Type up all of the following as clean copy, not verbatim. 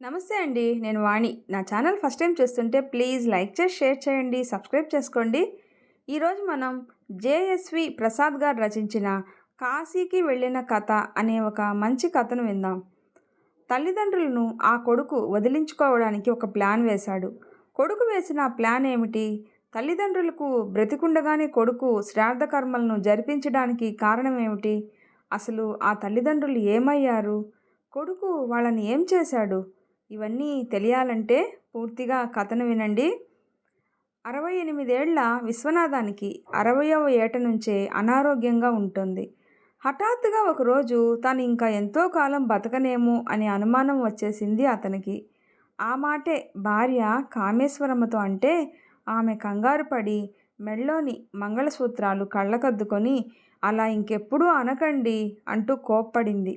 నమస్తే అండి. నేను వాణి. నా ఛానల్ ఫస్ట్ టైం చూస్తుంటే ప్లీజ్ లైక్ చేసి, షేర్ చేయండి, సబ్స్క్రైబ్ చేసుకోండి. ఈరోజు మనం జేఎస్వి ప్రసాద్ గారు రచించిన 'కాశీకి వెళ్ళిన కథ' అనే ఒక మంచి కథను విందాం. తల్లిదండ్రులను ఆ కొడుకు వదిలించుకోవడానికి ఒక ప్లాన్ వేశాడు. కొడుకు వేసిన ఆ ప్లాన్ ఏమిటి? తల్లిదండ్రులకు బ్రతికుండగానే కొడుకు శ్రాద్ధ కర్మలను జరిపించడానికి కారణం ఏమిటి? అసలు ఆ తల్లిదండ్రులు ఏమయ్యారు? కొడుకు వాళ్ళని ఏం చేశాడు? ఇవన్నీ తెలియాలంటే పూర్తిగా కథను వినండి. 68 ఏళ్ల విశ్వనాథానికి 60వ ఏట నుంచే అనారోగ్యంగా ఉంటుంది. హఠాత్తుగా ఒకరోజు తాను ఇంకా ఎంతో కాలం బతకనేమో అనే అనుమానం వచ్చేసింది అతనికి. ఆ మాటే భార్య కామేశ్వరమ్మతో అంటే ఆమె కంగారు పడి మెళ్ళోని మంగళసూత్రాలు కళ్ళకద్దుకొని అలా ఇంకెప్పుడూ అనకండి అంటూ కోప్పడింది.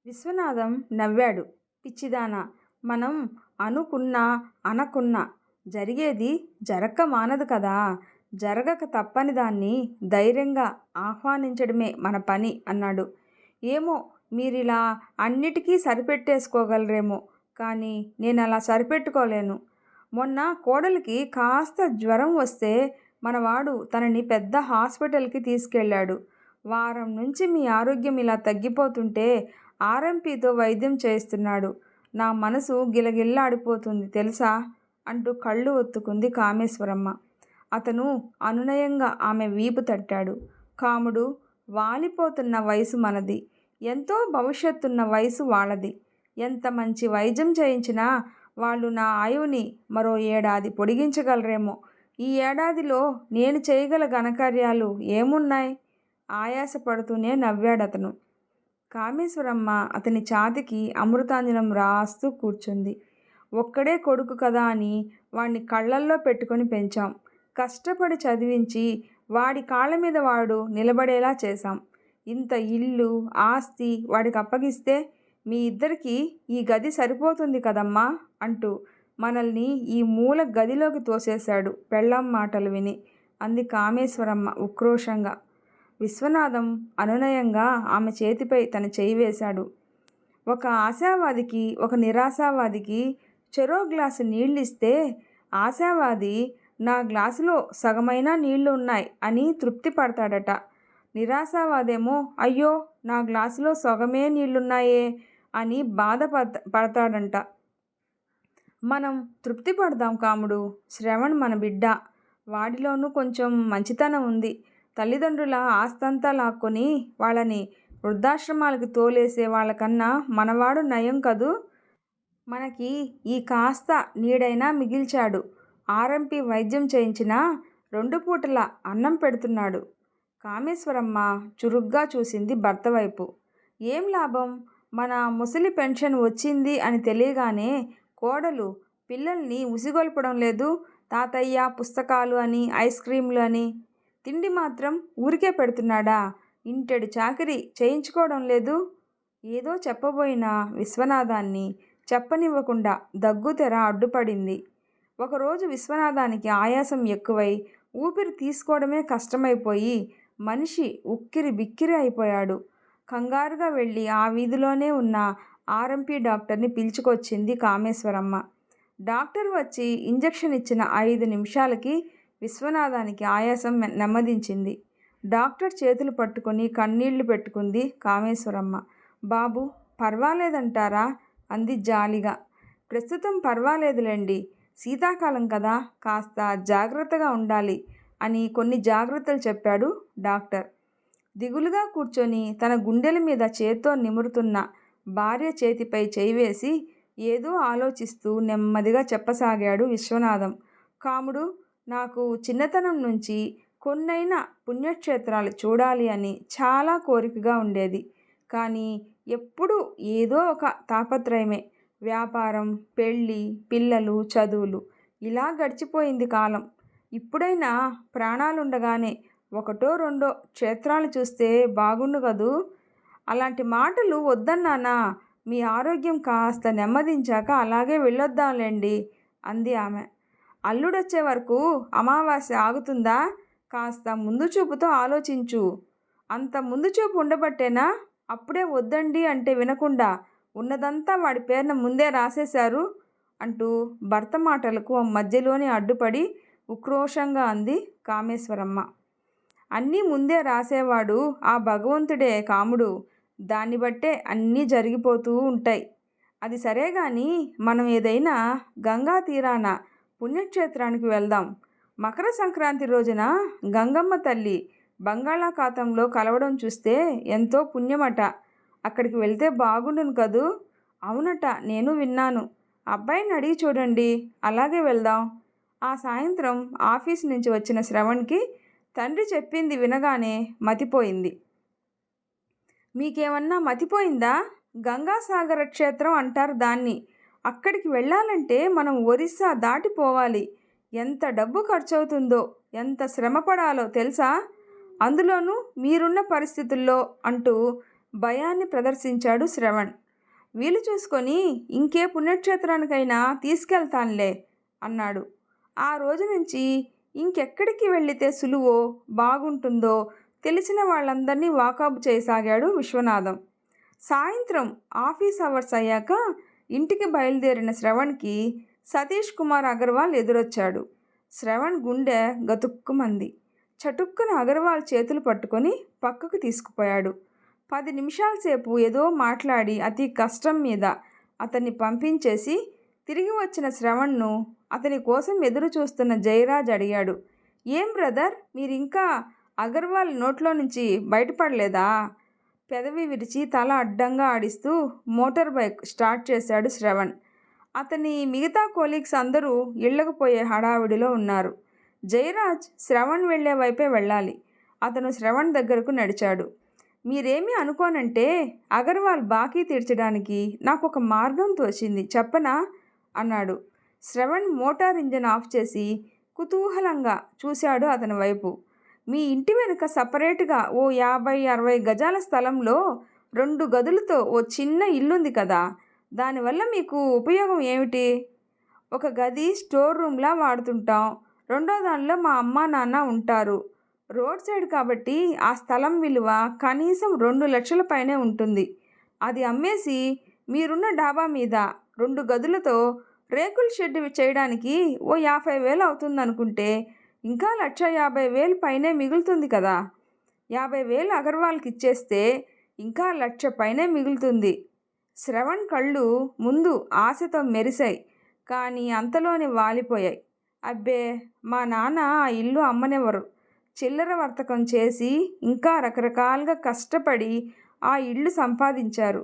విశ్వనాథం నవ్వాడు. పిచ్చిదానా, మనం అనుకున్నా అనకున్నా జరిగేది జరక్క మానదు కదా. జరగక తప్పని దాన్ని ధైర్యంగా ఆహ్వానించడమే మన పని అన్నాడు. ఏమో, మీరిలా అన్నిటికీ సరిపెట్టేసుకోగలరేమో, కానీ నేను అలా సరిపెట్టుకోలేను. మొన్న కోడలికి కాస్త జ్వరం వస్తే మనవాడు తనని పెద్ద హాస్పిటల్కి తీసుకెళ్ళాడు. వారం నుంచి మీ ఆరోగ్యం ఇలా తగ్గిపోతుంటే ఆర్ఎంపీతో వైద్యం చేయిస్తున్నాడు. నా మనసు గిలగిల్లాడిపోతుంది తెలుసా అంటూ కళ్ళు ఒత్తుకుంది కామేశ్వరమ్మ. అతను అనునయంగా ఆమె వీపు తట్టాడు. కాముడు, వాలిపోతున్న వయసు మనది, ఎంతో భవిష్యత్తున్న వయసు వాళ్ళది. ఎంత మంచి వైద్యం చేయించినా వాళ్ళు నా ఆయువుని మరో ఏడాది పొడిగించగలరేమో. ఈ ఏడాదిలో నేను చేయగల ఘనకార్యాలు ఏమున్నాయి? ఆయాసపడుతూనే నవ్వాడతను. కామేశ్వరమ్మ అతని ఛాతీకి అమృతాంజనం రాస్తూ కూర్చుంది. ఒక్కడే కొడుకు కదా అని వాడిని కళ్ళల్లో పెట్టుకొని పెంచాం. కష్టపడి చదివించి వాడి కాళ్ళ మీద వాడు నిలబడేలా చేశాం. ఇంత ఇల్లు ఆస్తి వాడికి అప్పగిస్తే మీ ఇద్దరికీ ఈ గది సరిపోతుంది కదమ్మా అంటూ మనల్ని ఈ మూల గదిలోకి తోసేశాడు పెళ్ళాం మాటలు విని అంది కామేశ్వరమ్మ ఉక్రోషంగా. విశ్వనాథం అనునయంగా ఆమె చేతిపై తన చేయి వేశాడు. ఒక ఆశావాదికి ఒక నిరాశావాదికి చెరో గ్లాసు నీళ్ళిస్తే ఆశావాది నా గ్లాసులో సగమైనా నీళ్లు ఉన్నాయి అని తృప్తి పడతాడట. నిరాశావాదేమో అయ్యో నా గ్లాసులో సగమే నీళ్లున్నాయే అని పడతాడంట. మనం తృప్తి పడదాం కాముడు. శ్రవణ్ మన బిడ్డ, వాడిలోనూ కొంచెం మంచితనం ఉంది. తల్లిదండ్రుల ఆస్తంతా లాక్కొని వాళ్ళని వృద్ధాశ్రమాలకు తోలేసే వాళ్ళకన్నా మనవాడు నయం కదూ. మనకి ఈ కాస్త నీడైనా మిగిల్చాడు. ఆర్ఎంపీ వైద్యం చేయించినా 2 పూటల అన్నం పెడుతున్నాడు. కామేశ్వరమ్మ చురుగ్గా చూసింది భర్త వైపు. ఏం లాభం? మన ముసలి పెన్షన్ వచ్చింది అని తెలియగానే కోడలు పిల్లల్ని ఉసిగొల్పడం లేదు. తాతయ్య పుస్తకాలు అని, ఐస్ క్రీంలు అని. తిండి మాత్రం ఊరికే పెడుతున్నాడా? ఇంటెడు చాకిరీ చేయించుకోవడం లేదు. ఏదో చెప్పబోయిన విశ్వనాథాన్ని చెప్పనివ్వకుండా దగ్గుతెర అడ్డుపడింది. ఒకరోజు విశ్వనాథానికి ఆయాసం ఎక్కువై ఊపిరి తీసుకోవడమే కష్టమైపోయి మనిషి ఉక్కిరి బిక్కిరి అయిపోయాడు. కంగారుగా వెళ్ళి ఆ వీధిలోనే ఉన్న ఆర్ఎంపీ డాక్టర్ని పిలుచుకొచ్చింది కామేశ్వరమ్మ. డాక్టర్ వచ్చి ఇంజెక్షన్ ఇచ్చిన 5 నిమిషాలకి విశ్వనాథానికి ఆయాసం నెమ్మదించింది. డాక్టర్ చేతులు పట్టుకొని కన్నీళ్లు పెట్టుకుంది కామేశ్వరమ్మ. బాబు, పర్వాలేదంటారా అంది జాలిగా. ప్రస్తుతం పర్వాలేదులేండి, శీతాకాలం కదా, కాస్త జాగ్రత్తగా ఉండాలి అని కొన్ని జాగ్రత్తలు చెప్పాడు డాక్టర్. దిగులుగా కూర్చొని తన గుండెల మీద చేత్తో నిమురుతున్న భార్య చేతిపై చేయి వేసి ఏదో ఆలోచిస్తూ నెమ్మదిగా చెప్పసాగాడు విశ్వనాథం. కాముడు, నాకు చిన్నతనం నుంచి కొన్నైనా పుణ్యక్షేత్రాలు చూడాలి అని చాలా కోరికగా ఉండేది. కానీ ఎప్పుడూ ఏదో ఒక తాపత్రయమే. వ్యాపారం, పెళ్ళి, పిల్లలు, చదువులు, ఇలా గడిచిపోయింది కాలం. ఇప్పుడైనా ప్రాణాలుండగానే 1-2 క్షేత్రాలు చూస్తే బాగుండు కదూ. అలాంటి మాటలు వద్దన్నానా? మీ ఆరోగ్యం కాస్త నెమ్మదించాక అలాగే వెళ్ళొద్దాంలేండి అంది ఆమె. అల్లుడొచ్చే వరకు అమావాస్య ఆగుతుందా? కాస్త ముందు చూపుతో ఆలోచించు. అంత ముందు చూపు ఉండబట్టేనా అప్పుడే వద్దండి అంటే వినకుండా ఉన్నదంతా వాడి పేరున ముందే రాసేశారు అంటూ భర్త మాటలకు మధ్యలోనే అడ్డుపడి ఉక్రోషంగా అంది కామేశ్వరమ్మ. అన్నీ ముందే రాసేవాడు ఆ భగవంతుడే కాముడు. దాన్ని బట్టే అన్నీ జరిగిపోతూ ఉంటాయి. అది సరే గాని మనం ఏదైనా గంగా తీరాన పుణ్యక్షేత్రానికి వెళ్దాం. మకర సంక్రాంతి రోజున గంగమ్మ తల్లి బంగాళాఖాతంలో కలవడం చూస్తే ఎంతో పుణ్యమట. అక్కడికి వెళ్తే బాగుండును కదూ. అవునట, నేను విన్నాను. అబ్బాయిని అడిగి చూడండి. అలాగే వెళ్దాం. ఆ సాయంత్రం ఆఫీస్ నుంచి వచ్చిన శ్రవణ్కి తండ్రి చెప్పింది వినగానే మతిపోయింది. మీకేమన్నా మతిపోయిందా? గంగాసాగర క్షేత్రం అంటారు దాన్ని. అక్కడికి వెళ్ళాలంటే మనం ఒరిస్సా దాటిపోవాలి. ఎంత డబ్బు ఖర్చవుతుందో, ఎంత శ్రమపడాలో తెలుసా? అందులోనూ మీరున్న పరిస్థితుల్లో అంటూ భయాన్ని ప్రదర్శించాడు శ్రవణ్. వీలు చూసుకొని ఇంకే పుణ్యక్షేత్రానికైనా తీసుకెళ్తానులే అన్నాడు. ఆ రోజు నుంచి ఇంకెక్కడికి వెళితే సులువో బాగుంటుందో తెలిసిన వాళ్ళందరినీ వాకబు చేయసాగాడు విశ్వనాథం. సాయంత్రం ఆఫీస్ అవర్స్ అయ్యాక ఇంటికి బయలుదేరిన శ్రవణ్కి సతీష్ కుమార్ అగర్వాల్ ఎదురొచ్చాడు. శ్రవణ్ గుండె గతుక్కుమంది. చటుక్కున అగర్వాల్ చేతులు పట్టుకొని పక్కకు తీసుకుపోయాడు. 10 నిమిషాల సేపు ఏదో మాట్లాడి అతి కష్టం మీద అతన్ని పంపించేసి తిరిగి వచ్చిన శ్రవణ్ను అతని కోసం ఎదురు చూస్తున్న జయరాజ్ అడిగాడు. ఏం బ్రదర్, మీరింకా అగర్వాల్ నోట్లో నుంచి బయటపడలేదా? పెదవి విరిచి తల అడ్డంగా ఆడిస్తూ మోటార్ బైక్ స్టార్ట్ చేశాడు శ్రవణ్. అతని మిగతా కొలీగ్స్ అందరూ ఇళ్లకు పోయే హడావిడిలో ఉన్నారు. జయరాజ్ శ్రవణ్ వెళ్లే వైపే వెళ్ళాలి. అతను శ్రవణ్ దగ్గరకు నడిచాడు. మీరేమీ అనుకోనంటే అగర్వాల్ బాకీ తీర్చడానికి నాకు ఒక మార్గం తోచింది, చెప్పనా అన్నాడు. శ్రవణ్ మోటార్ ఇంజన్ ఆఫ్ చేసి కుతూహలంగా చూశాడు అతని వైపు. మీ ఇంటి వెనుక సపరేట్గా ఓ 50-60 గజాల స్థలంలో 2 గదులతో ఓ చిన్న ఇల్లుంది కదా, దానివల్ల మీకు ఉపయోగం ఏమిటి? ఒక గది స్టోర్ రూమ్లా వాడుతుంటాం. రెండో దానిలో మా అమ్మ నాన్న ఉంటారు. రోడ్ సైడ్ కాబట్టి ఆ స్థలం విలువ కనీసం 2 లక్షల పైనే ఉంటుంది. అది అమ్మేసి మీరున్న డాబా మీద 2 గదులతో రేకుల షెడ్ చేయడానికి ఓ 50,000 అవుతుందనుకుంటే ఇంకా 1,50,000 పైనే మిగులుతుంది కదా. 50,000 అగర్వాల్కి ఇచ్చేస్తే ఇంకా 1,00,000 పైనే మిగులుతుంది. శ్రవణ్ కళ్ళు ముందు ఆశతో మెరిశాయి, కానీ అంతలోనే వాలిపోయాయి. అబ్బే, మా నాన్న ఆ ఇల్లు అమ్మనివ్వరు. చిల్లర వర్తకం చేసి ఇంకా రకరకాలుగా కష్టపడి ఆ ఇల్లు సంపాదించారు.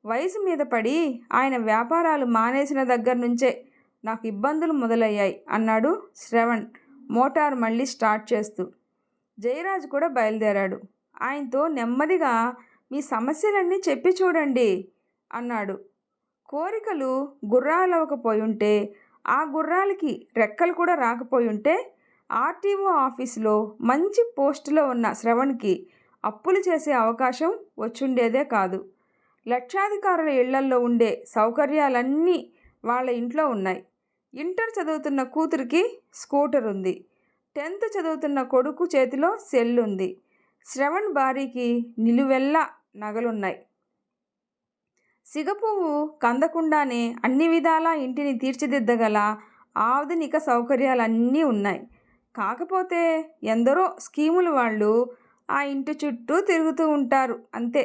వయసు మీద పడి ఆయన వ్యాపారాలు మానేసిన దగ్గర నుంచే నాకు ఇబ్బందులు మొదలయ్యాయి అన్నాడు శ్రవణ్ మోటార్ మళ్ళీ స్టార్ట్ చేస్తూ. జయరాజ్ కూడా బయలుదేరాడు. ఆయనతో నెమ్మదిగా మీ సమస్యలన్నీ చెప్పి చూడండి అన్నాడు. కోరికలు గుర్రాలవకపోయుంటే, ఆ గుర్రాలకి రెక్కలు కూడా రాకపోయుంటే ఆర్టీఓ ఆఫీసులో మంచి పోస్టులో ఉన్న శ్రవణ్కి అప్పులు చేసే అవకాశం వచ్చుండేదే కాదు. లక్షాధికారుల ఇళ్లల్లో ఉండే సౌకర్యాలన్నీ వాళ్ళ ఇంట్లో ఉన్నాయి. ఇంటర్ చదువుతున్న కూతురికి స్కూటర్ ఉంది. 10th చదువుతున్న కొడుకు చేతిలో సెల్ ఉంది. శ్రవణ్ భార్యకి నిలువెల్లా నగలున్నాయి. సిగపువ్వు కందకుండానే అన్ని విధాలా ఇంటిని తీర్చిదిద్దగల ఆధునిక సౌకర్యాలన్నీ ఉన్నాయి. కాకపోతే ఎందరో స్కీములు వాళ్ళు ఆ ఇంటి చుట్టూ తిరుగుతూ ఉంటారు అంతే.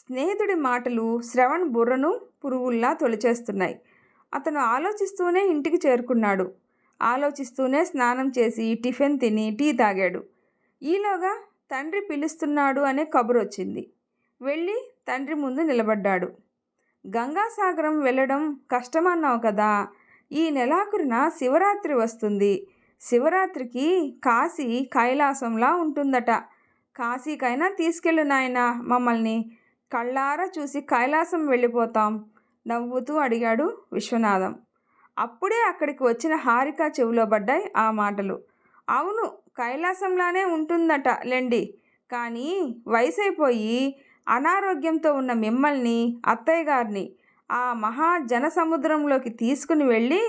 స్నేహితుడి మాటలు శ్రవణ్ బుర్రను పురుగుల్లా తొలిచేస్తున్నాయి. అతను ఆలోచిస్తూనే ఇంటికి చేరుకున్నాడు. ఆలోచిస్తూనే స్నానం చేసి టిఫిన్ తిని టీ తాగాడు. ఈలోగా తండ్రి పిలుస్తున్నాడు అనే కబురు వచ్చింది. వెళ్ళి తండ్రి ముందు నిలబడ్డాడు. గంగాసాగరం వెళ్ళడం కష్టమన్నావు కదా, ఈ నెలాఖరున శివరాత్రి వస్తుంది. శివరాత్రికి కాశీ కైలాసంలా ఉంటుందట. కాశీకైనా తీసుకెళ్ళు నాయనా, మమ్మల్ని కళ్ళారా చూసి కైలాసం వెళ్ళిపోతాం నవ్వుతూ అడిగాడు విశ్వనాథం. అప్పుడే అక్కడికి వచ్చిన హారిక చెవిలో పడ్డాయి ఆ మాటలు. అవును, కైలాసంలానే ఉంటుందట లెండి, కానీ వయసైపోయి అనారోగ్యంతో ఉన్న మిమ్మల్ని, అత్తయ్య గారిని ఆ మహా జనసముద్రంలోకి తీసుకుని వెళ్ళి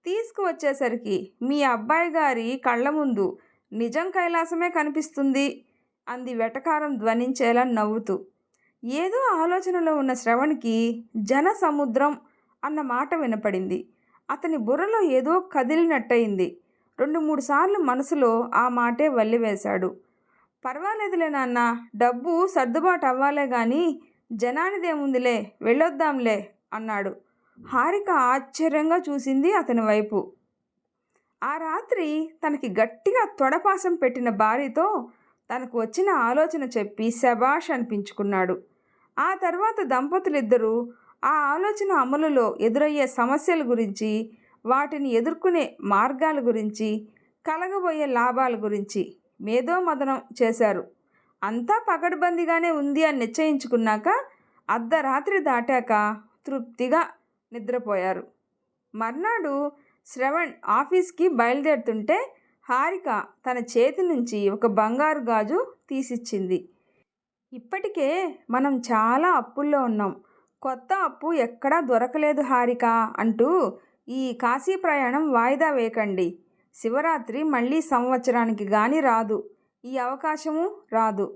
తీసుకువచ్చేసరికి మీ అబ్బాయి గారి కళ్ళ ముందు నిజం కైలాసమే కనిపిస్తుంది అంది వెటకారం ధ్వనించేలా నవ్వుతూ. ఏదో ఆలోచనలో ఉన్న శ్రవణ్కి జన సముద్రం అన్న మాట వినపడింది. అతని బుర్రలో ఏదో కదిలినట్టయింది. 2-3 సార్లు మనసులో ఆ మాటే వల్లివేశాడు. పర్వాలేదులే నాన్న, డబ్బు సర్దుబాటు అవ్వాలే గాని జనానిదేముందిలే, వెళ్ళొద్దాంలే అన్నాడు. హారిక ఆశ్చర్యంగా చూసింది అతని వైపు. ఆ రాత్రి తనకి గట్టిగా తొడపాసం పెట్టిన భార్యతో తనకు వచ్చిన ఆలోచన చెప్పి శభాష్ అనిపించుకున్నాడు. ఆ తర్వాత దంపతులిద్దరూ ఆ ఆలోచన అమలులో ఎదురయ్యే సమస్యల గురించి, వాటిని ఎదుర్కొనే మార్గాల గురించి, కలగబోయే లాభాల గురించి మేధోమథనం చేశారు. అంతా పకడ్బందీగానే ఉంది అని నిశ్చయించుకున్నాక అర్ధరాత్రి దాటాక తృప్తిగా నిద్రపోయారు. మర్నాడు శ్రవణ్ ఆఫీస్కి బయలుదేరుతుంటే హారిక తన చేతి నుంచి ఒక బంగారు గాజు తీసిచ్చింది. ఇప్పటికే మనం చాలా అప్పుల్లో ఉన్నాం, కొత్త అప్పు ఎక్కడా దొరకలేదు హారిక అంటూ ఈ కాశీ ప్రయాణం వాయిదా వేయకండి. శివరాత్రి మళ్ళీ సంవత్సరానికి గాని రాదు, ఈ అవకాశము రాదు.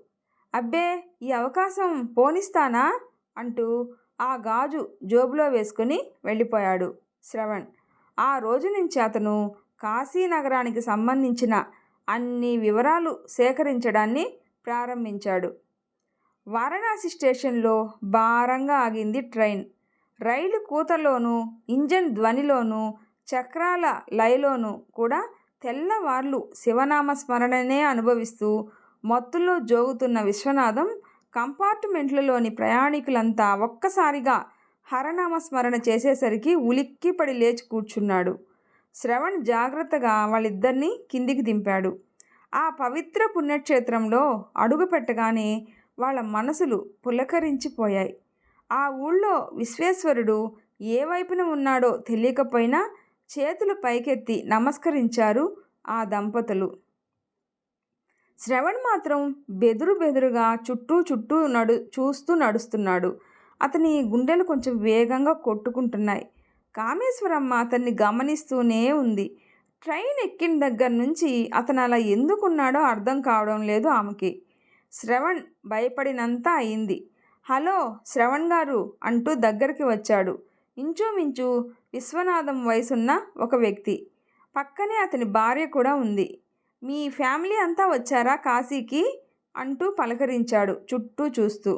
అబ్బే, ఈ అవకాశం పోనిస్తానా అంటూ ఆ గాజు జోబులో వేసుకుని వెళ్ళిపోయాడు శ్రవణ్. ఆ రోజు నుంచి అతను కాశీ నగరానికి సంబంధించిన అన్ని వివరాలు సేకరించడాన్ని ప్రారంభించాడు. వారణాసి స్టేషన్లో భారంగా ఆగింది ట్రైన్. రైలు కూతలోనూ, ఇంజన్ ధ్వనిలోనూ, చక్రాల లయలోనూ కూడా తెల్లవార్లు శివనామ స్మరణనే అనుభవిస్తూ మత్తులో జోగుతున్న విశ్వనాథం కంపార్ట్మెంట్లలోని ప్రయాణికులంతా ఒక్కసారిగా హరనామస్మరణ చేసేసరికి ఉలిక్కిపడి లేచి కూర్చున్నాడు. శ్రవణ్ జాగ్రత్తగా వాళ్ళిద్దరినీ కిందికి దింపాడు. ఆ పవిత్ర పుణ్యక్షేత్రంలో అడుగు పెట్టగానే వాళ్ళ మనసులు పులకరించిపోయాయి. ఆ ఊళ్ళో విశ్వేశ్వరుడు ఏ వైపున ఉన్నాడో తెలియకపోయినా చేతులు పైకెత్తి నమస్కరించారు ఆ దంపతులు. శ్రవణ్ మాత్రం బెదురుగా చుట్టూ చూస్తూ నడుస్తున్నాడు. అతని గుండెలు కొంచెం వేగంగా కొట్టుకుంటున్నాయి. కామేశ్వరమ్మ అతన్ని గమనిస్తూనే ఉంది. ట్రైన్ ఎక్కిన దగ్గర నుంచి అతను అలా ఎందుకున్నాడో అర్థం కావడం లేదు ఆమెకి. శ్రవణ్ భయపడినంత అయింది. హలో శ్రవణ్ గారు అంటూ దగ్గరికి వచ్చాడు ఇంచుమించు విశ్వనాథం వయసున్న ఒక వ్యక్తి. పక్కనే అతని భార్య కూడా ఉంది. మీ ఫ్యామిలీ అంతా వచ్చారా కాశీకి అంటూ పలకరించాడు చుట్టూ చూస్తూ.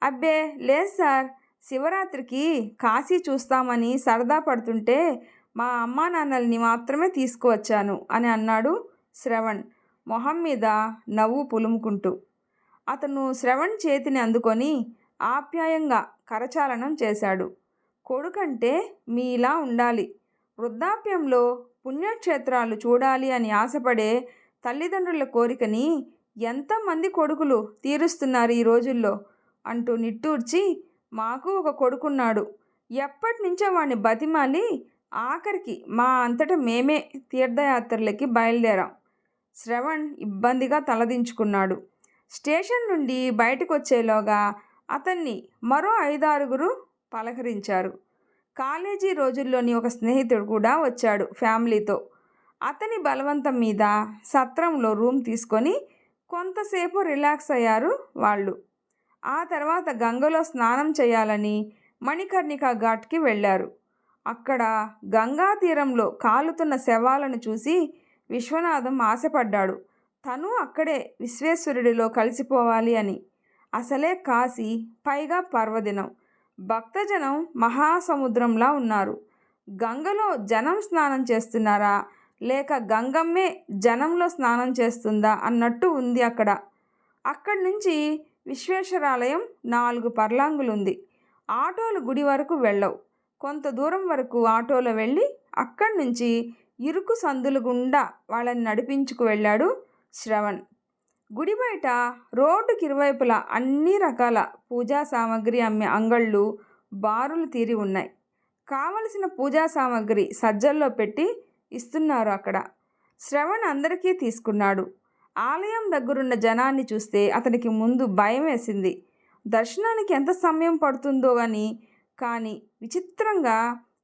అబ్బే లేదు సార్, శివరాత్రికి కాశీ చూస్తామని సరదా పడుతుంటే మా అమ్మా నాన్నల్ని మాత్రమే తీసుకువచ్చాను అని అన్నాడు శ్రవణ్ మొహం మీద నవ్వు పులుముకుంటూ. అతను శ్రవణ్ చేతిని అందుకొని ఆప్యాయంగా కరచాలనం చేశాడు. కొడుకంటే మీలా ఉండాలి, వృద్ధాప్యంలో పుణ్యక్షేత్రాలు చూడాలి అని ఆశపడే తల్లిదండ్రుల కోరికని ఎంతమంది కొడుకులు తీరుస్తున్నారు ఈ రోజుల్లో అంటూ నిట్టూర్చి, మాకు ఒక కొడుకున్నాడు, ఎప్పటి నుంచో వాడిని బతిమాలి ఆఖరికి మా అంతటా మేమే తీర్థయాత్రలకి బయలుదేరాం. శ్రవణ్ ఇబ్బందిగా తలదించుకున్నాడు. స్టేషన్ నుండి బయటకు వచ్చేలోగా అతన్ని మరో 5-6 పలకరించారు. కాలేజీ రోజుల్లోని ఒక స్నేహితుడు కూడా వచ్చాడు ఫ్యామిలీతో. అతని బలవంతం మీద సత్రంలో రూమ్ తీసుకొని కొంతసేపు రిలాక్స్ అయ్యారు వాళ్ళు. ఆ తర్వాత గంగలో స్నానం చేయాలని మణికర్ణికా ఘాట్కి వెళ్ళారు. అక్కడ గంగా తీరంలో కాలుతున్న శవాలను చూసి విశ్వనాథం ఆశపడ్డాడు. తను అక్కడే విశ్వేశ్వరుడిలో కలిసిపోవాలి అని. అసలే కాశీ, పైగా పర్వదినం, భక్తజనం మహాసముద్రంలా ఉన్నారు. గంగలో జనం స్నానం చేస్తున్నారా లేక గంగమ్మే జనంలో స్నానం చేస్తుందా అన్నట్టు ఉంది అక్కడ. అక్కడి నుంచి విశ్వేశ్వరాలయం 4 పర్లాంగులుంది. ఆటోలు గుడి వరకు వెళ్ళవు. కొంత దూరం వరకు ఆటోలో వెళ్ళి అక్కడి నుంచి ఇరుకు సందుల గుండా వాళ్ళని నడిపించుకు వెళ్ళాడు శ్రవణ్. గుడి బయట రోడ్డుకి ఇరువైపులా అన్ని రకాల పూజా సామాగ్రి అమ్మే అంగళ్ళు, బారులు తీరి ఉన్నాయి. కావలసిన పూజా సామాగ్రి సజ్జల్లో పెట్టి ఇస్తున్నారు అక్కడ. శ్రవణ్ అందరికీ తీసుకున్నాడు. ఆలయం దగ్గరున్న జనాన్ని చూస్తే అతనికి ముందు భయం వేసింది. దర్శనానికి ఎంత సమయం పడుతుందో కానీ విచిత్రంగా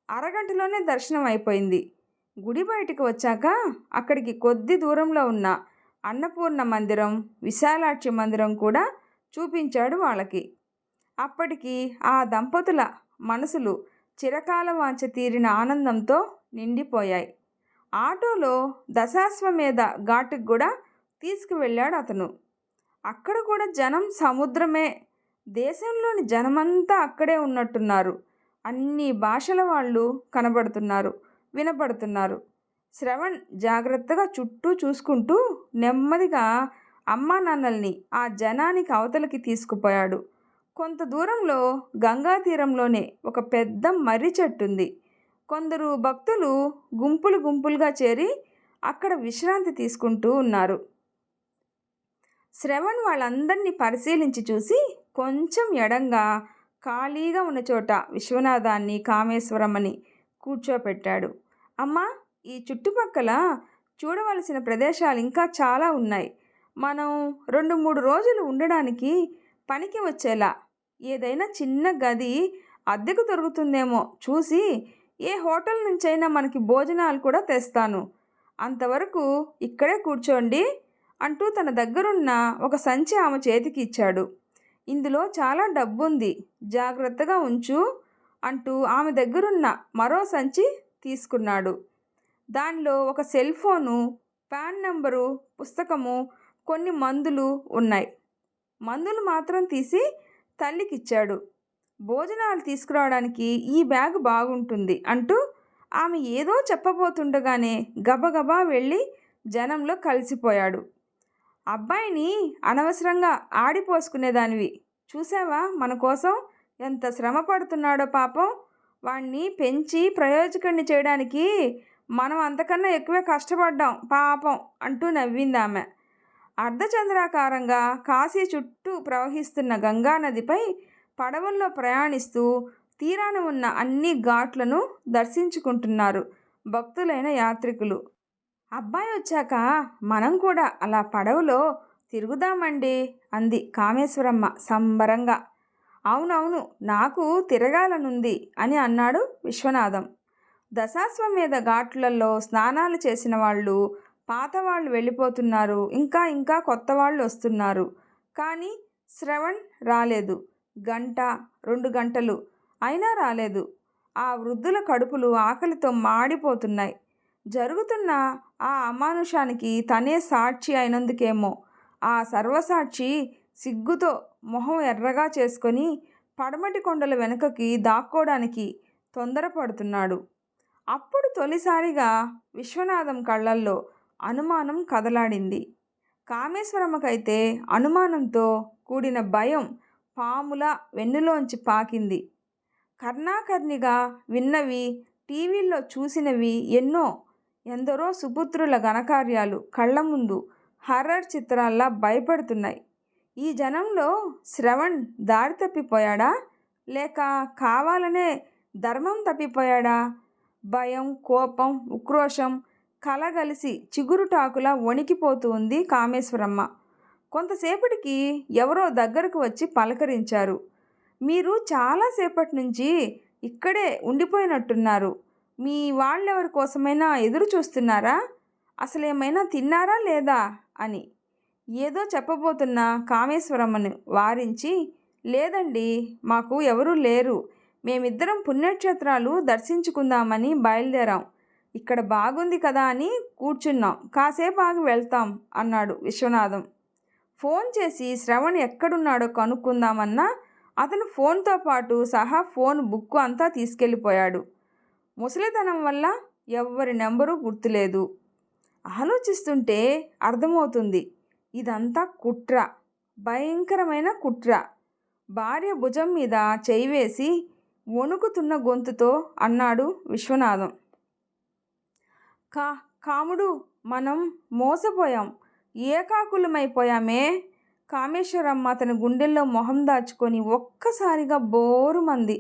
అరగంటలోనే దర్శనం అయిపోయింది. గుడి బయటికి వచ్చాక అక్కడికి కొద్ది దూరంలో ఉన్న అన్నపూర్ణ మందిరం, విశాలాక్షి మందిరం కూడా చూపించాడు వాళ్ళకి. అప్పటికి ఆ దంపతుల మనసులు చిరకాల వాంఛ తీరిన ఆనందంతో నిండిపోయాయి. ఆటోలో దశాశ్వమేధ ఘాటుకు కూడా తీసుకువెళ్ళాడు అతను. అక్కడ కూడా జనం సముద్రమే. దేశంలోని జనమంతా అక్కడే ఉన్నట్టున్నారు. అన్ని భాషల వాళ్ళు కనబడుతున్నారు, వినపడుతున్నారు. శ్రవణ్ జాగ్రత్తగా చుట్టూ చూసుకుంటూ నెమ్మదిగా అమ్మా నాన్నల్ని ఆ జనానికి అవతలకి తీసుకుపోయాడు. కొంత దూరంలో గంగా తీరంలోనే ఒక పెద్ద మర్రి చెట్టుంది. కొందరు భక్తులు గుంపులు గుంపులుగా చేరి అక్కడ విశ్రాంతి తీసుకుంటూ ఉన్నారు. శ్రవణ్ వాళ్ళందరినీ పరిశీలించి చూసి కొంచెం ఎడంగా ఖాళీగా ఉన్న చోట విశ్వనాథాన్ని, కామేశ్వరమ్మని కూర్చోపెట్టాడు. అమ్మా, ఈ చుట్టుపక్కల చూడవలసిన ప్రదేశాలు ఇంకా చాలా ఉన్నాయి. మనం 2-3 రోజులు ఉండడానికి పనికి వచ్చేలా ఏదైనా చిన్న గది అద్దెకు దొరుకుతుందేమో చూసి ఏ హోటల్ నుంచైనా మనకి భోజనాలు కూడా తెస్తాను. అంతవరకు ఇక్కడే కూర్చోండి అంటూ తన దగ్గరున్న ఒక సంచి ఆమె చేతికి ఇచ్చాడు. ఇందులో చాలా డబ్బుంది, జాగ్రత్తగా ఉంచు అంటూ ఆమె దగ్గరున్న మరో సంచి తీసుకున్నాడు. దానిలో ఒక సెల్ ఫోను, పాన్ నంబరు, పుస్తకము, కొన్ని మందులు ఉన్నాయి. మందులు మాత్రం తీసి తల్లికిచ్చాడు. భోజనాలు తీసుకురావడానికి ఈ బ్యాగ్ బాగుంటుంది అంటూ ఆమె ఏదో చెప్పబోతుండగానే గబగబా వెళ్ళి జనంలో కలిసిపోయాడు. అబ్బాయిని అనవసరంగా ఆడిపోసుకునేదానివి చూసావా, మన కోసం ఎంత శ్రమ పడుతున్నాడో పాపం. వాణ్ణి పెంచి ప్రయోజకుడిని చేయడానికి మనం అంతకన్నా ఎక్కువే కష్టపడ్డాం పాపం అంటూ నవ్వింది ఆమె. అర్ధచంద్రాకారంగా కాశీ చుట్టూ ప్రవహిస్తున్న గంగానదిపై పడవల్లో ప్రయాణిస్తూ తీరాన ఉన్న అన్ని ఘాట్లను దర్శించుకుంటున్నారు భక్తులైన యాత్రికులు. అబ్బాయి వచ్చాక మనం కూడా అలా పడవలో తిరుగుదామండి అంది కామేశ్వరమ్మ సంబరంగా. అవునవును, నాకు తిరగాలనుంది అని అన్నాడు విశ్వనాథం. దశాశ్వమేధ ఘాట్లలో స్నానాలు చేసిన వాళ్ళు, పాత వాళ్ళు వెళ్ళిపోతున్నారు. ఇంకా ఇంకా కొత్త వాళ్ళు వస్తున్నారు. కానీ శ్రవణ్ రాలేదు. 1-2 గంటలు అయినా రాలేదు. ఆ వృద్ధుల కడుపులు ఆకలితో మాడిపోతున్నాయి. జరుగుతున్న ఆ అమానుషానికి తనే సాక్షి అయినందుకేమో ఆ సర్వసాక్షి సిగ్గుతో మొహం ఎర్రగా చేసుకొని పడమటి కొండల వెనుకకి దాక్కోవడానికి తొందరపడుతున్నాడు. అప్పుడు తొలిసారిగా విశ్వనాథం కళ్ళల్లో అనుమానం కదలాడింది. కామేశ్వరమ్మకైతే అనుమానంతో కూడిన భయం పాములా వెన్నులోంచి పాకింది. కర్ణాకర్ణిగా విన్నవి, టీవీల్లో చూసినవి ఎన్నో, ఎందరో సుపుత్రుల ఘనకార్యాలు కళ్ళ ముందు హర్రర్ చిత్రాల్లా భయపడుతున్నాయి. ఈ జనంలో శ్రవణ్ దారి తప్పిపోయాడా, లేక కావాలనే ధర్మం తప్పిపోయాడా? భయం, కోపం, ఉక్రోషం కలగలిసి చిగురుటాకులా వణికిపోతూ ఉంది కామేశ్వరమ్మ. కొంతసేపటికి ఎవరో దగ్గరకు వచ్చి పలకరించారు. మీరు చాలాసేపటి నుంచి ఇక్కడే ఉండిపోయినట్టున్నారు. మీ వాళ్ళెవరి కోసమైనా ఎదురు చూస్తున్నారా? అసలేమైనా తిన్నారా లేదా అని ఏదో చెప్పబోతున్న కామేశ్వరమ్మను వారించి, లేదండి, మాకు ఎవరూ లేరు. మేమిద్దరం పుణ్యక్షేత్రాలు దర్శించుకుందామని బయలుదేరాం. ఇక్కడ బాగుంది కదా అని కూర్చున్నాం. కాసేపు ఆగి వెళ్తాం అన్నాడు విశ్వనాథం. ఫోన్ చేసి శ్రవణ్ ఎక్కడున్నాడో కనుక్కుందామన్నా అతను ఫోన్తో పాటు సహా ఫోన్ బుక్కు అంతా తీసుకెళ్ళిపోయాడు. ముసలితనం వల్ల ఎవ్వరి నెంబరు గుర్తులేదు. ఆలోచిస్తుంటే అర్థమవుతుంది, ఇదంతా కుట్ర, భయంకరమైన కుట్ర. భార్య భుజం మీద చేయి వేసి వణుకుతున్న గొంతుతో అన్నాడు విశ్వనాథం. కాముడు, మనం మోసపోయాం, ఏకాకులమైపోయామే. కామేశ్వరమ్మ అతని గుండెల్లో మొహం దాచుకొని ఒక్కసారిగా బోరుమంది.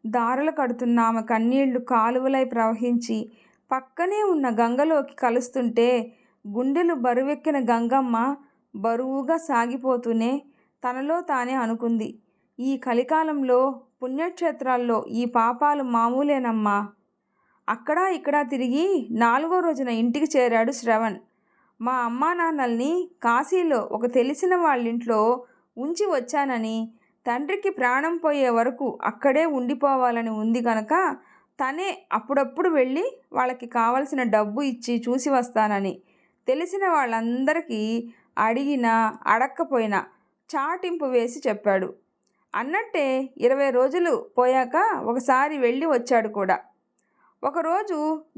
దారులు కడుతున్న ఆమె కన్నీళ్లు కాలువలై ప్రవహించి పక్కనే ఉన్న గంగలోకి కలుస్తుంటే గుండెలు బరువెక్కిన గంగమ్మ బరువుగా సాగిపోతూనే తనలో తానే అనుకుంది, ఈ కలికాలంలో పుణ్యక్షేత్రాల్లో ఈ పాపాలు మామూలేనమ్మా. అక్కడా ఇక్కడా తిరిగి 4వ రోజున ఇంటికి చేరాడు శ్రవణ్. మా అమ్మా నాన్నల్ని కాశీలో ఒక తెలిసిన వాళ్ళింట్లో ఉంచి వచ్చానని తండ్రికి ప్రాణం పోయే వరకు అక్కడే ఉండిపోవాలని ఉంది కనుక తనే అప్పుడప్పుడు వెళ్ళి వాళ్ళకి కావలసిన డబ్బు ఇచ్చి చూసి వస్తానని తెలిసిన వాళ్ళందరికీ అడిగినా అడక్కపోయినా చాటింపు వేసి చెప్పాడు. అన్నట్టే 20 రోజులు పోయాక ఒకసారి వెళ్ళి వచ్చాడు కూడా. ఒకరోజు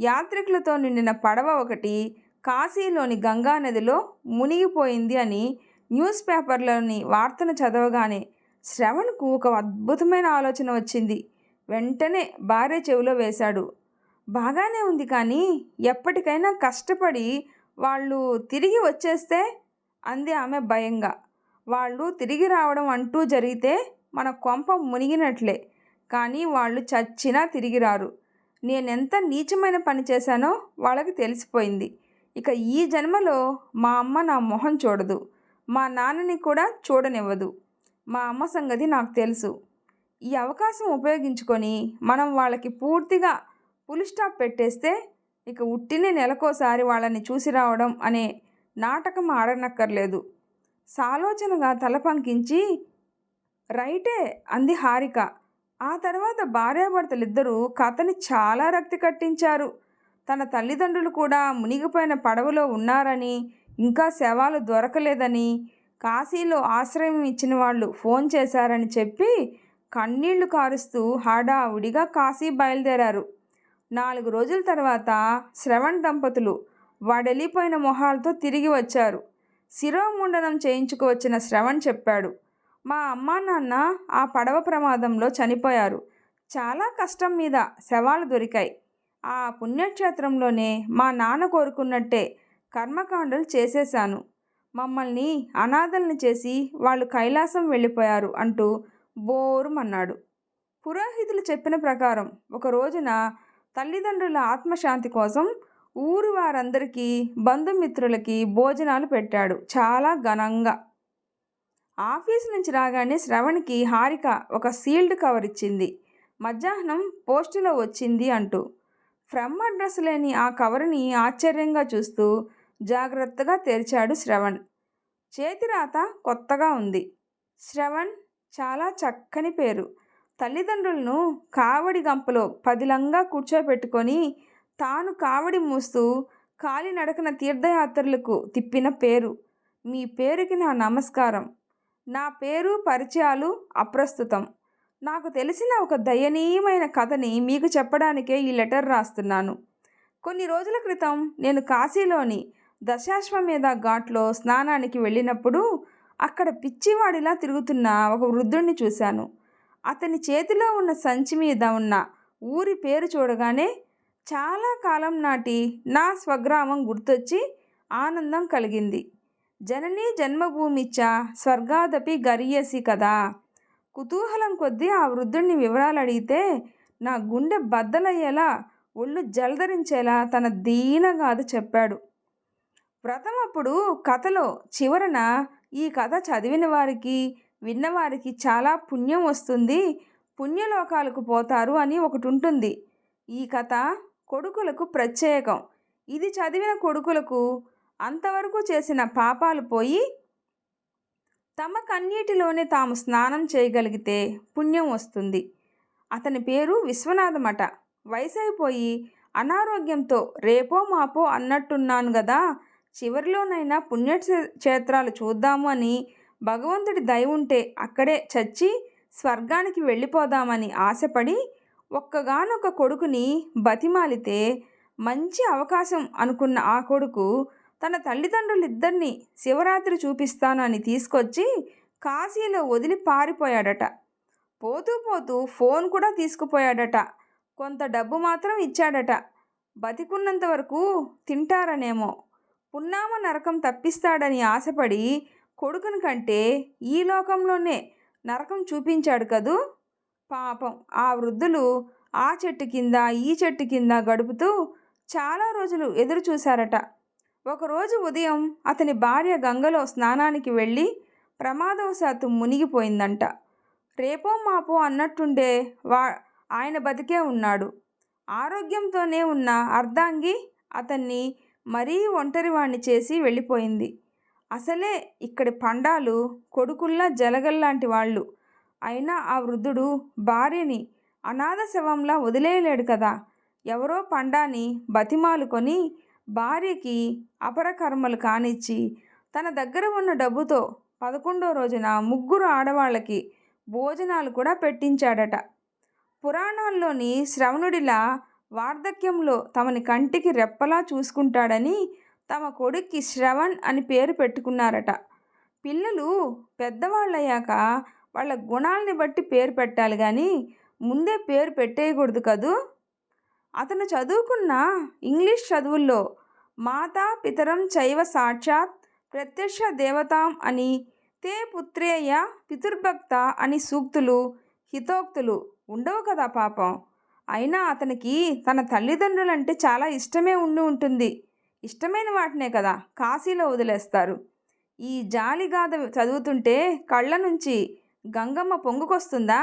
యాత్రికులతో నిండిన పడవ ఒకటి కాశీలోని గంగానదిలో మునిగిపోయింది అని న్యూస్ పేపర్లోని వార్తను చదవగానే శ్రవణ్కు ఒక అద్భుతమైన ఆలోచన వచ్చింది. వెంటనే భార్య చెవిలో వేశాడు. బాగానే ఉంది, కానీ ఎప్పటికైనా కష్టపడి వాళ్ళు తిరిగి వచ్చేస్తే అంది ఆమె భయంగా. వాళ్ళు తిరిగి రావడం అంటూ జరిగితే మన కొంప మునిగినట్లే, కానీ వాళ్ళు చచ్చినా తిరిగి రారు. నేనెంత నీచమైన పని చేశానో వాళ్ళకి తెలిసిపోయింది. ఇక ఈ జన్మలో మా అమ్మ నా మొహం చూడదు, మా నాన్నని కూడా చూడనివ్వదు. మా అమ్మ సంగతి నాకు తెలుసు. ఈ అవకాశం ఉపయోగించుకొని మనం వాళ్ళకి పూర్తిగా ఫుల్ స్టాప్ పెట్టేస్తే ఇక ఉట్టినే నెలకోసారి వాళ్ళని చూసి రావడం అనే నాటకం ఆడనక్కర్లేదు. సాలోచనగా తల పంకించి రైటే అంది హారిక. ఆ తర్వాత భార్యాభర్తలిద్దరూ కథని చాలా రక్తి కట్టించారు. తన తల్లిదండ్రులు కూడా మునిగిపోయిన పడవలో ఉన్నారని, ఇంకా శవాలు దొరకలేదని, కాశీలో ఆశ్రయం ఇచ్చిన వాళ్ళు ఫోన్ చేశారని చెప్పి కన్నీళ్లు కారుస్తూ హడావుడిగా కాశీ బయలుదేరారు. 4 రోజుల తర్వాత శ్రవణ్ దంపతులు వడలిపోయిన మొహాలతో తిరిగి వచ్చారు. శిరోముండనం చేయించుకువచ్చిన శ్రవణ్ చెప్పాడు, మా అమ్మా నాన్న ఆ పడవ ప్రమాదంలో చనిపోయారు. చాలా కష్టం మీద శవాలు దొరికాయి. ఆ పుణ్యక్షేత్రంలోనే మా నాన్న కోరుకున్నట్టే కర్మకాండలు చేసేశాను. మమ్మల్ని అనాథల్ని చేసి వాళ్ళు కైలాసం వెళ్ళిపోయారు అంటూ బోరుమన్నాడు. పురోహితులు చెప్పిన ప్రకారం ఒక రోజున తల్లిదండ్రుల ఆత్మశాంతి కోసం ఊరు వారందరికీ బంధుమిత్రులకి భోజనాలు పెట్టాడు, చాలా ఘనంగా. ఆఫీసు నుంచి రాగానే శ్రవణ్కి హారిక ఒక సీల్డ్ కవర్ ఇచ్చింది. మధ్యాహ్నం పోస్టులో వచ్చింది అంటూ. ఫ్రమ్ అడ్రస్ లేని ఆ కవర్ని ఆశ్చర్యంగా చూస్తూ జాగ్రత్తగా తెరిచాడు శ్రవణ్. చేతిరాత కొత్తగా ఉంది. శ్రవణ్ చాలా చక్కని పేరు. తల్లిదండ్రులను కావడి గంపలో పదిలంగా కూర్చోబెట్టుకొని తాను కావడి మూస్తూ కాలినడకన తీర్థయాత్రలకు తిప్పిన పేరు. మీ పేరుకి నా నమస్కారం. నా పేరు పరిచయాలు అప్రస్తుతం. నాకు తెలిసిన ఒక దయనీయమైన కథని మీకు చెప్పడానికే ఈ లెటర్ రాస్తున్నాను. కొన్ని రోజుల క్రితం నేను కాశీలోని దశాశ్వమేధ ఘాట్లో స్నానానికి వెళ్ళినప్పుడు అక్కడ పిచ్చివాడిలా తిరుగుతున్న ఒక వృద్ధుణ్ణి చూశాను. అతని చేతిలో ఉన్న సంచి మీద ఉన్న ఊరి పేరు చూడగానే చాలా కాలం నాటి నా స్వగ్రామం గుర్తొచ్చి ఆనందం కలిగింది. జననీ జన్మభూమిచ్చ స్వర్గాదపి గరీయసి కదా. కుతూహలం కొద్దీ ఆ వృద్ధుణ్ణి వివరాలు అడిగితే నా గుండె బద్దలయ్యేలా, ఒళ్ళు జలధరించేలా తన దీనగాథ చెప్పాడు. వ్రతమప్పుడు కథలో చివరన ఈ కథ చదివిన వారికి విన్నవారికి చాలా పుణ్యం వస్తుంది, పుణ్యలోకాలకు పోతారు అని ఒకటి ఉంటుంది. ఈ కథ కొడుకులకు ప్రత్యేకం. ఇది చదివిన కొడుకులకు అంతవరకు చేసిన పాపాలు పోయి తమ కన్నీటిలోనే తాము స్నానం చేయగలిగితే పుణ్యం వస్తుంది. అతని పేరు విశ్వనాథమట. వయసైపోయి అనారోగ్యంతో రేపో మాపో అన్నట్టున్నాను గదా, చివరిలోనైనా పుణ్యక్షేత్రాలు చూద్దాము అని, భగవంతుడి దయ ఉంటే అక్కడే చచ్చి స్వర్గానికి వెళ్ళిపోదామని ఆశపడి ఒక్కగానొక్క కొడుకుని బతిమాలితే మంచి అవకాశం అనుకున్న ఆ కొడుకు తన తల్లిదండ్రులిద్దరినీ శివరాత్రి చూపిస్తానని తీసుకొచ్చి కాశీలో వదిలి పారిపోయాడట. పోతూ పోతూ ఫోన్ కూడా తీసుకుపోయాడట. కొంత డబ్బు మాత్రం ఇచ్చాడట. బతికున్నంత వరకు తింటారనేమో. పున్నామ నరకం తప్పిస్తాడని ఆశపడి కొడుకుని కంటే ఈ లోకంలోనే నరకం చూపించాడు కదూ. పాపం ఆ వృద్ధులు ఆ చెట్టు కింద ఈ చెట్టు కింద గడుపుతూ చాలా రోజులు ఎదురు చూశారట. ఒకరోజు ఉదయం అతని భార్య గంగలో స్నానానికి వెళ్ళి ప్రమాదవశాత్తు మునిగిపోయిందంట. రేపో మాపో అన్నట్టుండే ఆయన బతికే ఉన్నాడు. ఆరోగ్యంతోనే ఉన్న అర్ధాంగి అతన్ని మరీ ఒంటరివాణ్ణి చేసి వెళ్ళిపోయింది. అసలే ఇక్కడి పండాలు కొడుకుల్లా జలగల్లాంటి వాళ్ళు. అయినా ఆ వృద్ధుడు భార్యని అనాథ శవంలా వదిలేయలేడు కదా. ఎవరో పండాని బతిమాలుకొని భార్యకి అపరకర్మలు కానిచ్చి తన దగ్గర ఉన్న డబ్బుతో 11వ రోజున ముగ్గురు ఆడవాళ్ళకి భోజనాలు కూడా పెట్టించాడట. పురాణాల్లోని శ్రవణుడిలా వార్ధక్యంలో తమని కంటికి రెప్పలా చూసుకుంటాడని తమ కొడుక్కి శ్రవణ్ అని పేరు పెట్టుకున్నారట. పిల్లలు పెద్దవాళ్ళయ్యాక వాళ్ళ గుణాలని బట్టి పేరు పెట్టాలి కానీ ముందే పేరు పెట్టేయకూడదు కదూ. అతను చదువుకున్న ఇంగ్లీష్ చదువుల్లో మాతా పితరం చైవ సాక్షాత్ ప్రత్యక్ష దేవతాం అని, తే పుత్రేయ పితుర్భక్త అని సూక్తులు హితోక్తులు ఉండవు కదా పాపం. అయినా అతనికి తన తల్లిదండ్రులంటే చాలా ఇష్టమే ఉంటుంది. ఇష్టమైన వాటినే కదా కాశీలో వదిలేస్తారు. ఈ జాలిగాథ చదువుతుంటే కళ్ళ నుంచి గంగమ్మ పొంగుకొస్తుందా?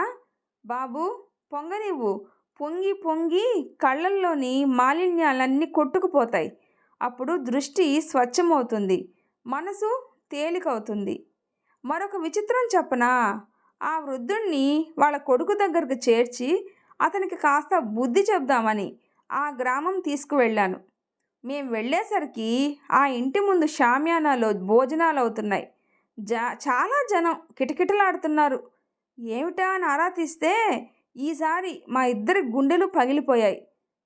బాబు పొంగనివ్వు. పొంగి పొంగి కళ్ళల్లోని మాలిన్యాలన్నీ కొట్టుకుపోతాయి. అప్పుడు దృష్టి స్వచ్ఛమవుతుంది, మనసు తేలికవుతుంది. మరొక విచిత్రం చెప్పనా? ఆ వృద్ధుణ్ణి వాళ్ళ కొడుకు దగ్గరకు చేర్చి అతనికి కాస్త బుద్ధి చెప్దామని ఆ గ్రామం తీసుకువెళ్ళాను. మేం వెళ్ళేసరికి ఆ ఇంటి ముందు షామ్యానాలో భోజనాలు అవుతున్నాయి. చాలా జనం కిటకిటలాడుతున్నారు. ఏమిటా అని ఆరా తీస్తే ఈసారి మా ఇద్దరి గుండెలు పగిలిపోయాయి.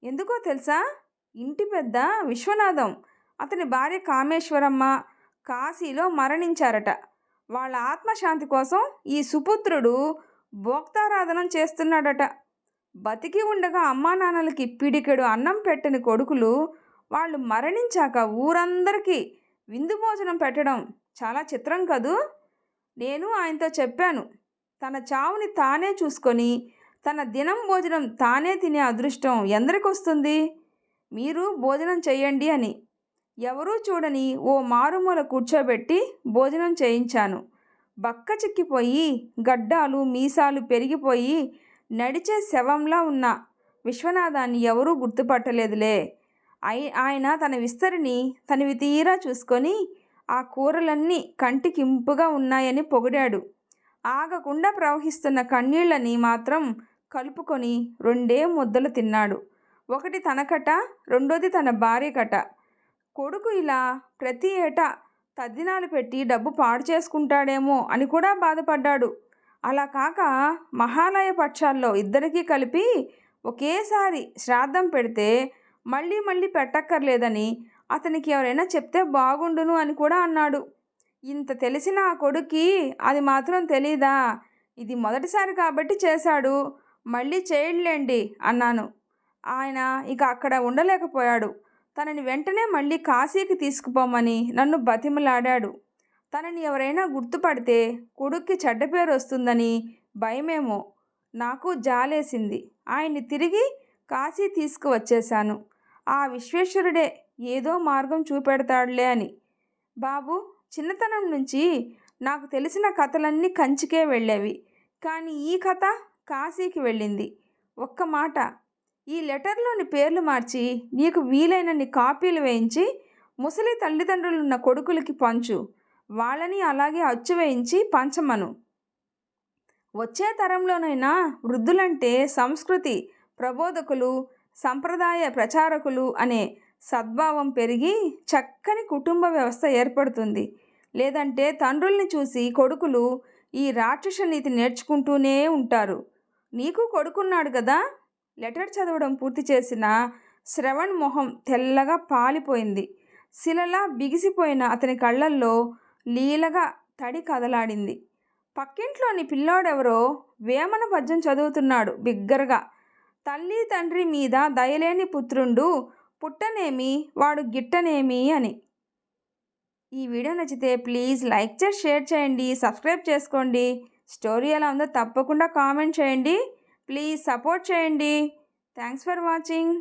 ఎందుకో తెలుసా? ఇంటి పెద్ద విశ్వనాథం, అతని భార్య కామేశ్వరమ్మ కాశీలో మరణించారట. వాళ్ళ ఆత్మశాంతి కోసం ఈ సుపుత్రుడు భోక్తారాధనం చేస్తున్నాడట. బతికి ఉండగా అమ్మా నాన్నలకి పిడికెడు అన్నం పెట్టని కొడుకులు వాళ్ళు మరణించాక ఊరందరికీ విందు భోజనం పెట్టడం చాలా చిత్రం కదూ. నేను ఆయనతో చెప్పాను, తన చావుని తానే చూసుకొని తన దినం భోజనం తానే తినే అదృష్టం ఎందరికి వస్తుంది? మీరు భోజనం చెయ్యండి అని. ఎవరూ చూడని ఓ మారుమూల కూర్చోబెట్టి భోజనం చేయించాను. బక్క చిక్కిపోయి గడ్డాలు మీసాలు పెరిగిపోయి నడిచే శవంలా ఉన్న విశ్వనాథాన్ని ఎవరూ గుర్తుపట్టలేదులే. ఆయన తన విస్తరిని తనివి తీరా చూసుకొని ఆ కూరలన్నీ కంటికింపుగా ఉన్నాయని పొగిడాడు. ఆగకుండా ప్రవహిస్తున్న కన్నీళ్ళని మాత్రం కలుపుకొని 2 ముద్దలు తిన్నాడు. ఒకటి తనకట, రెండోది తన భార్యకట. కొడుకు ఇలా ప్రతి ఏటా తద్దినాలు పెట్టి డబ్బు పాడు చేసుకుంటాడేమో అని కూడా బాధపడ్డాడు. అలా కాక మహాలయ పక్షాల్లో ఇద్దరికీ కలిపి ఒకేసారి శ్రాద్ధం పెడితే మళ్ళీ మళ్ళీ పెట్టక్కర్లేదని అతనికి ఎవరైనా చెప్తే బాగుండును అని కూడా అన్నాడు. ఇంత తెలిసిన ఆ కొడుక్కి అది మాత్రం తెలీదా? ఇది మొదటిసారి కాబట్టి చేశాడు, మళ్ళీ చేయలేండి అన్నాను. ఆయన ఇక అక్కడ ఉండలేకపోయాడు. తనని వెంటనే మళ్ళీ కాశీకి తీసుకుపోమని నన్ను బతిమలాడాడు. తనని ఎవరైనా గుర్తుపడితే కొడుక్కి చెడ్డ పేరు వస్తుందని భయమేమో. నాకు జాలేసింది. ఆయన్ని తిరిగి కాశీ తీసుకువచ్చేశాను. ఆ విశ్వేశ్వరుడే ఏదో మార్గం చూపెడతాడులే అని. బాబు, చిన్నతనం నుంచి నాకు తెలిసిన కథలన్నీ కంచికే వెళ్ళేవి, కానీ ఈ కథ కాశీకి వెళ్ళింది. ఒక్క మాట, ఈ లెటర్లోని పేర్లు మార్చి నీకు వీలైనన్ని కాపీలు వేయించి ముసలి తల్లిదండ్రులున్న కొడుకులకి పంచు. వాళ్ళని అలాగే అచ్చు వేయించి పంచమను. వచ్చే తరంలోనైనా వృద్ధులంటే సంస్కృతి ప్రబోధకులు, సంప్రదాయ ప్రచారకులు అనే సద్భావం పెరిగి చక్కని కుటుంబ వ్యవస్థ ఏర్పడుతుంది. లేదంటే తండ్రుల్ని చూసి కొడుకులు ఈ రాక్షస నీతి నేర్చుకుంటూనే ఉంటారు. నీకు కొడుకున్నాడు కదా. లెటర్ చదవడం పూర్తి చేసిన శ్రవణ్ మొహం తెల్లగా పాలిపోయింది. శిలలా బిగిసిపోయిన అతని కళ్ళల్లో లీలగా తడి కదలాడింది. పక్కింట్లోని పిల్లోడెవరో వేమన పద్యం చదువుతున్నాడు బిగ్గరగా. తల్లి తండ్రి మీద దయలేని పుత్రుండు పుట్టనేమి వాడు గిట్టనేమి అని. ఈ వీడియో నచ్చితే ప్లీజ్ లైక్ చేసి షేర్ చేయండి, సబ్స్క్రైబ్ చేసుకోండి. స్టోరీ ఎలా ఉందో తప్పకుండా కామెంట్ చేయండి. ప్లీజ్ సపోర్ట్ చేయండి. Thanks for watching.